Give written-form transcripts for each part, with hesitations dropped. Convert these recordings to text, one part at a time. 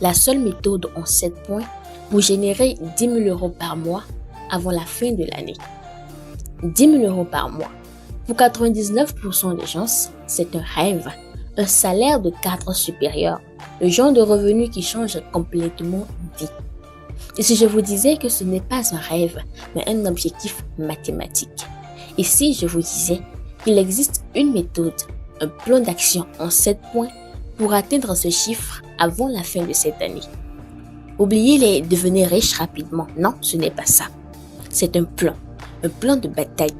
la seule méthode en 7 points pour générer 10 000 euros par mois avant la fin de l'année. 10 000 euros par mois. Pour 99% des gens, c'est un rêve, un salaire de 4 supérieur, le genre de revenu qui change complètement une vie. Et si je vous disais que ce n'est pas un rêve, mais un objectif mathématique? Et si je vous disais qu'il existe une méthode, un plan d'action en 7 points pour atteindre ce chiffre avant la fin de cette année? Oubliez les devenir riche rapidement. Non, ce n'est pas ça. C'est un plan de bataille.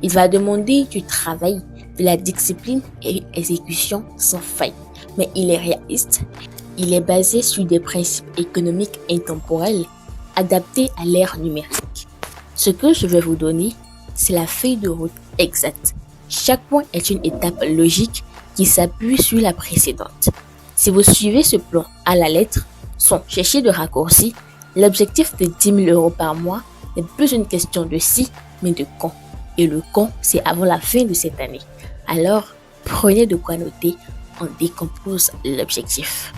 Il va demander du travail, de la discipline et une exécution sans faille. Mais il est réaliste. Il est basé sur des principes économiques intemporels adaptés à l'ère numérique. Ce que je vais vous donner, c'est la feuille de route exacte. Chaque point est une étape logique qui s'appuie sur la précédente. Si vous suivez ce plan à la lettre, sans chercher de raccourcis, l'objectif de 10 000 euros par mois n'est plus une question de si, mais de quand. Et le quand, c'est avant la fin de cette année. Alors, prenez de quoi noter, on décompose l'objectif.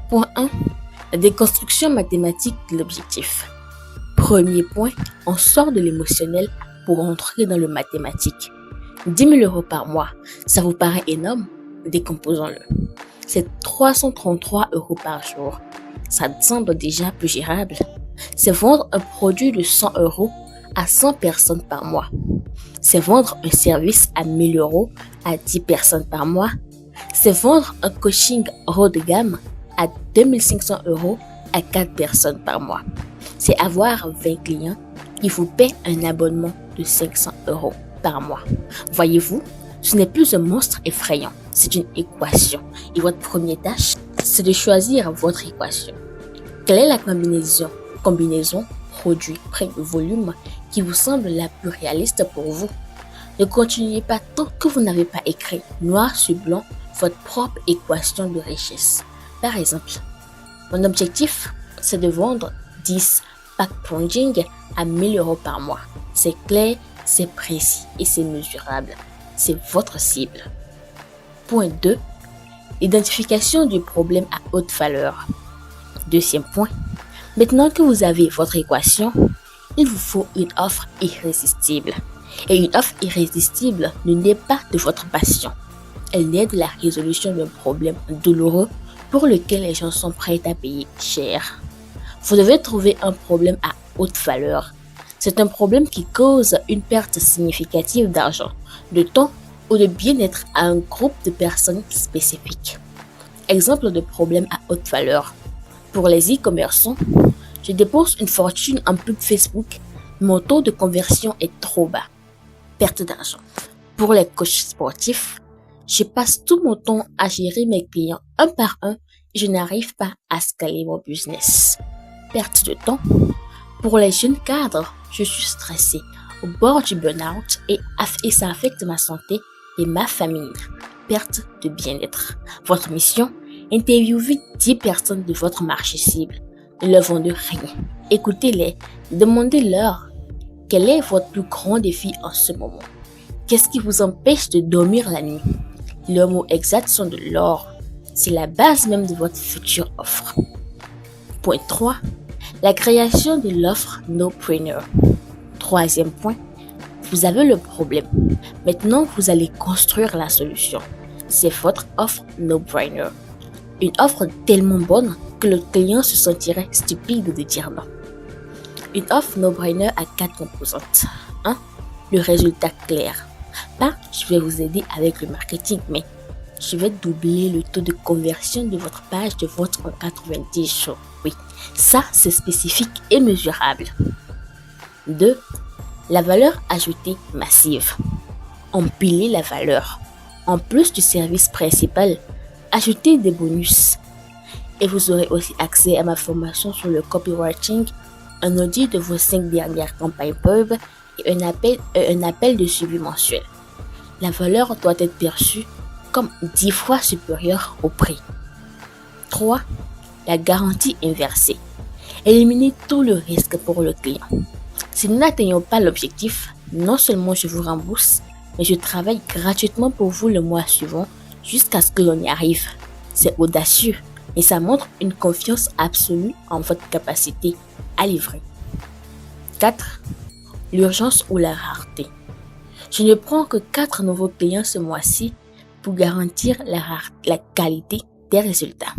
Point 1. La déconstruction mathématique de l'objectif. Premier point, on sort de l'émotionnel pour entrer dans le mathématique. 10 000 euros par mois, ça vous paraît énorme? Décomposons-le. C'est 333 euros par jour. Ça te semble déjà plus gérable? C'est vendre un produit de 100 euros à 100 personnes par mois. C'est vendre un service à 1 000 euros à 10 personnes par mois. C'est vendre un coaching haut de gamme à 2 500 euros à 4 personnes par mois. C'est avoir 20 clients qui vous paient un abonnement de 500 euros par mois. Voyez-vous, ce n'est plus un monstre effrayant, c'est une équation. Et votre première tâche, c'est de choisir votre équation. Quelle est la combinaison produit, prix, volume qui vous semble la plus réaliste pour vous? Ne continuez pas tant que vous n'avez pas écrit noir sur blanc votre propre équation de richesse. Par exemple, mon objectif, c'est de vendre 10 packs plunging à 1 000 euros par mois. C'est clair, c'est précis et c'est mesurable. C'est votre cible. Point 2. Identification du problème à haute valeur. Deuxième point. Maintenant que vous avez votre équation, il vous faut une offre irrésistible. Et une offre irrésistible ne naît pas de votre passion. Elle naît de la résolution d'un problème douloureux pour lequel les gens sont prêts à payer cher. Vous devez trouver un problème à haute valeur. C'est un problème qui cause une perte significative d'argent, de temps ou de bien-être à un groupe de personnes spécifiques. Exemple de problème à haute valeur. Pour les e-commerçants, je dépense une fortune en pub Facebook. Mon taux de conversion est trop bas. Perte d'argent. Pour les coachs sportifs, je passe tout mon temps à gérer mes clients un par un et je n'arrive pas à scaler mon business. Perte de temps. Pour les jeunes cadres, je suis stressé, au bord du burn-out et ça affecte ma santé et ma famille. Perte de bien-être. Votre mission, interviewez 10 personnes de votre marché cible. Ne leur vendez rien. Écoutez-les, demandez-leur quel est votre plus grand défi en ce moment. Qu'est-ce qui vous empêche de dormir la nuit? Leurs mots exacts sont de l'or. C'est la base même de votre future offre. Point 3. La création de l'offre no-brainer. Troisième point. Vous avez le problème. Maintenant, vous allez construire la solution. C'est votre offre no-brainer. Une offre tellement bonne que le client se sentirait stupide de dire non. Une offre no-brainer a 4 composantes. 1. Le résultat clair. Pas, je vais vous aider avec le marketing, mais je vais doubler le taux de conversion de votre page de vente en 90 jours. Oui, ça, c'est spécifique et mesurable. 2. La valeur ajoutée massive. Empiler la valeur. En plus du service principal, ajoutez des bonus. Et vous aurez aussi accès à ma formation sur le copywriting, un audit de vos 5 dernières campagnes pub et un appel de suivi mensuel. La valeur doit être perçue comme 10 fois supérieure au prix. 3. La garantie inversée. Éliminez tout le risque pour le client. Si nous n'atteignons pas l'objectif, non seulement je vous rembourse, mais je travaille gratuitement pour vous le mois suivant jusqu'à ce que l'on y arrive. C'est audacieux, mais ça montre une confiance absolue en votre capacité à livrer. 4. L'urgence ou la rareté. Je ne prends que 4 nouveaux clients ce mois-ci pour garantir la qualité des résultats.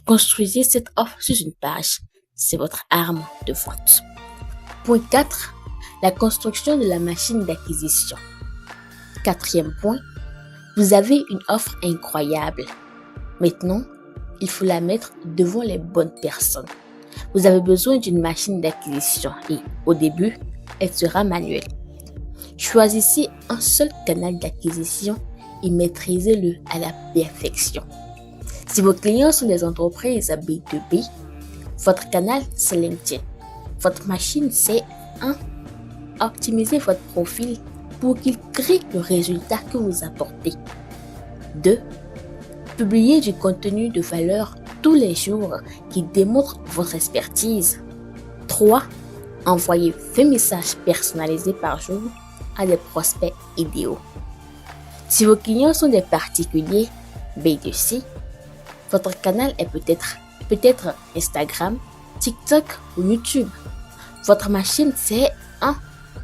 Construisez cette offre sur une page. C'est votre arme de vente. Point 4. La construction de la machine d'acquisition. 4e point. Vous avez une offre incroyable. Maintenant, il faut la mettre devant les bonnes personnes. Vous avez besoin d'une machine d'acquisition et, au début, elle sera manuelle. Choisissez un seul canal d'acquisition et maîtrisez-le à la perfection. Si vos clients sont des entreprises B2B, votre canal, c'est LinkedIn. Votre machine, c'est 1. Optimisez votre profil pour qu'il crée le résultat que vous apportez. 2. Publiez du contenu de valeur tous les jours qui démontre votre expertise. 3. Envoyez 20 messages personnalisés par jour à des prospects idéaux. Si vos clients sont des particuliers B2C, votre canal est peut-être Instagram, TikTok ou YouTube. Votre machine, c'est 1.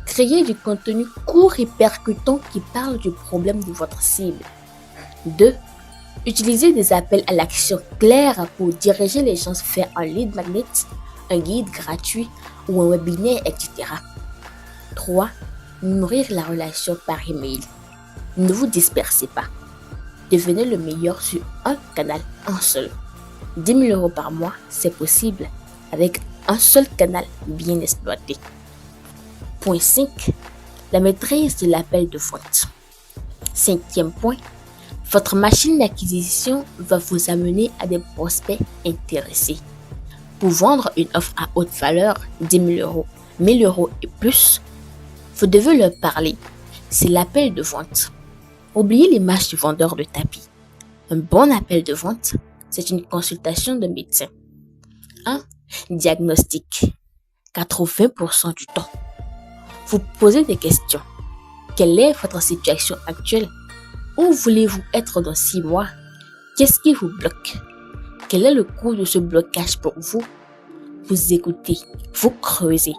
Créer du contenu court et percutant qui parle du problème de votre cible. 2. Utilisez des appels à l'action clairs pour diriger les gens vers un lead magnet, un guide gratuit ou un webinaire, etc. 3. Nourrir la relation par email. Ne vous dispersez pas. Devenez le meilleur sur un canal, un seul. 10 000 € par mois, c'est possible avec un seul canal bien exploité. Point 5. La maîtrise de l'appel de vente. 5e point. Votre machine d'acquisition va vous amener à des prospects intéressés. Pour vendre une offre à haute valeur, 10 000 €, 1 000 € et plus, vous devez leur parler. C'est l'appel de vente. Oubliez l'image du vendeur de tapis. Un bon appel de vente, c'est une consultation de médecin. 1. Diagnostic. 80% du temps. Vous posez des questions. Quelle est votre situation actuelle? Où voulez-vous être dans 6 mois? Qu'est-ce qui vous bloque? Quel est le coût de ce blocage pour vous? Vous écoutez, vous creusez.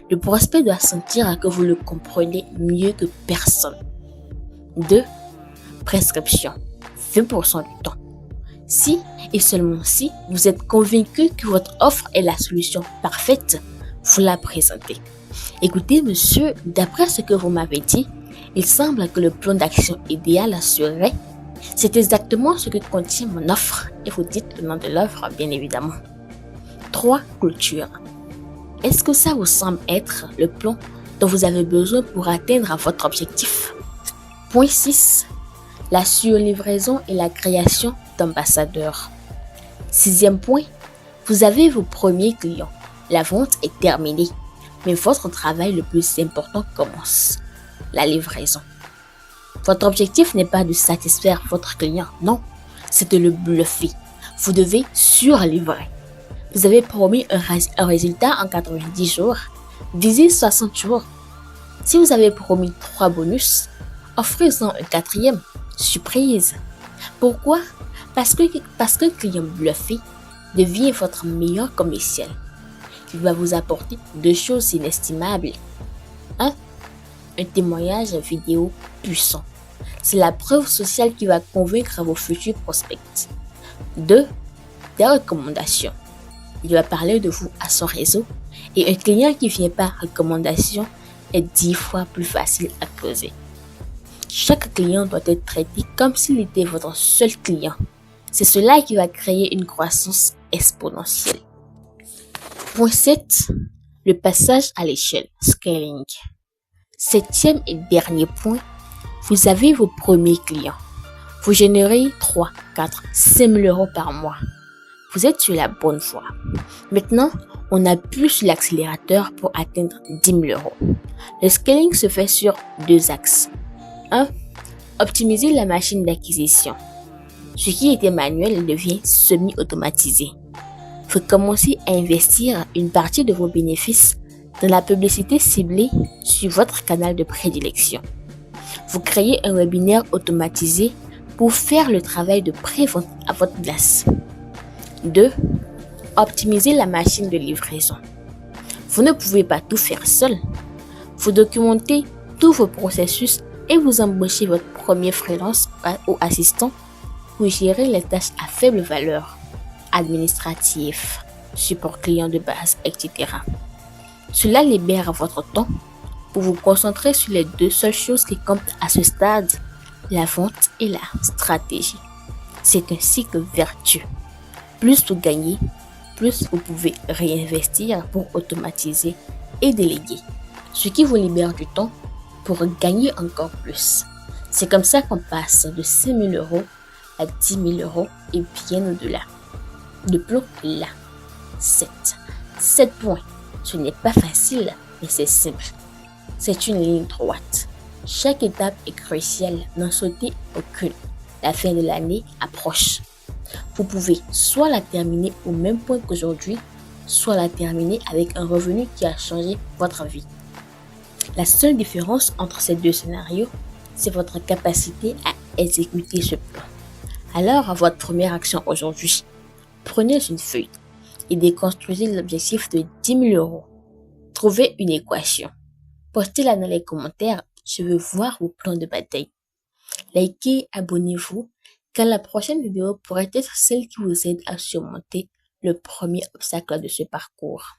Le prospect doit sentir que vous le comprenez mieux que personne. 2. Prescription. 20% du temps. Si et seulement si vous êtes convaincu que votre offre est la solution parfaite, vous la présentez. Écoutez, monsieur, d'après ce que vous m'avez dit, il semble que le plan d'action idéal serait. C'est exactement ce que contient mon offre et vous dites le nom de l'offre, bien évidemment. 3. Culture. Est-ce que ça vous semble être le plan dont vous avez besoin pour atteindre votre objectif? Point 6. La surlivraison et la création d'ambassadeurs. 6e point. Vous avez vos premiers clients. La vente est terminée, mais votre travail le plus important commence. La livraison. Votre objectif n'est pas de satisfaire votre client, non, c'est de le bluffer. Vous devez surlivrer. Vous avez promis un résultat en 90 jours, visez 60 jours. Si vous avez promis 3 bonus, offrez-en un 4e, surprise. Pourquoi? Parce que le client bluffé devient votre meilleur commercial. Il va vous apporter 2 choses inestimables. 1. Un témoignage vidéo puissant. C'est la preuve sociale qui va convaincre vos futurs prospects. 2. Des recommandations. Il va parler de vous à son réseau et un client qui vient par recommandation est 10 fois plus facile à closer. Chaque client doit être traité comme s'il était votre seul client. C'est cela qui va créer une croissance exponentielle. Point 7. Le passage à l'échelle, scaling. 7e et dernier point, vous avez vos premiers clients. Vous générez 3, 4, 5 000 € par mois. Vous êtes sur la bonne voie. Maintenant, on appuie sur l'accélérateur pour atteindre 10 000 €. Le scaling se fait sur 2 axes. 1. Optimiser la machine d'acquisition. Ce qui était manuel devient semi-automatisé. Vous commencez à investir une partie de vos bénéfices dans la publicité ciblée sur votre canal de prédilection. Vous créez un webinaire automatisé pour faire le travail de pré-vente à votre place. 2. Optimisez la machine de livraison. Vous ne pouvez pas tout faire seul. Vous documentez tous vos processus et vous embauchez votre premier freelance ou assistant pour gérer les tâches à faible valeur, administratif, support client de base, etc. Cela libère votre temps pour vous concentrer sur les deux seules choses qui comptent à ce stade, la vente et la stratégie. C'est un cycle vertueux. Plus vous gagnez, plus vous pouvez réinvestir pour automatiser et déléguer, ce qui vous libère du temps pour gagner encore plus. C'est comme ça qu'on passe de 5 000 euros à 10 000 euros et bien au-delà. De plus là, 7 points. Ce n'est pas facile, mais c'est simple. C'est une ligne droite. Chaque étape est cruciale, n'en sautez aucune. La fin de l'année approche. Vous pouvez soit la terminer au même point qu'aujourd'hui, soit la terminer avec un revenu qui a changé votre vie. La seule différence entre ces deux scénarios, c'est votre capacité à exécuter ce plan. Alors, votre première action aujourd'hui, prenez une feuille et déconstruisez l'objectif de 10 000 euros. Trouvez une équation. Postez-la dans les commentaires. Je veux voir vos plans de bataille. Likez, abonnez-vous, car la prochaine vidéo pourrait être celle qui vous aide à surmonter le premier obstacle de ce parcours.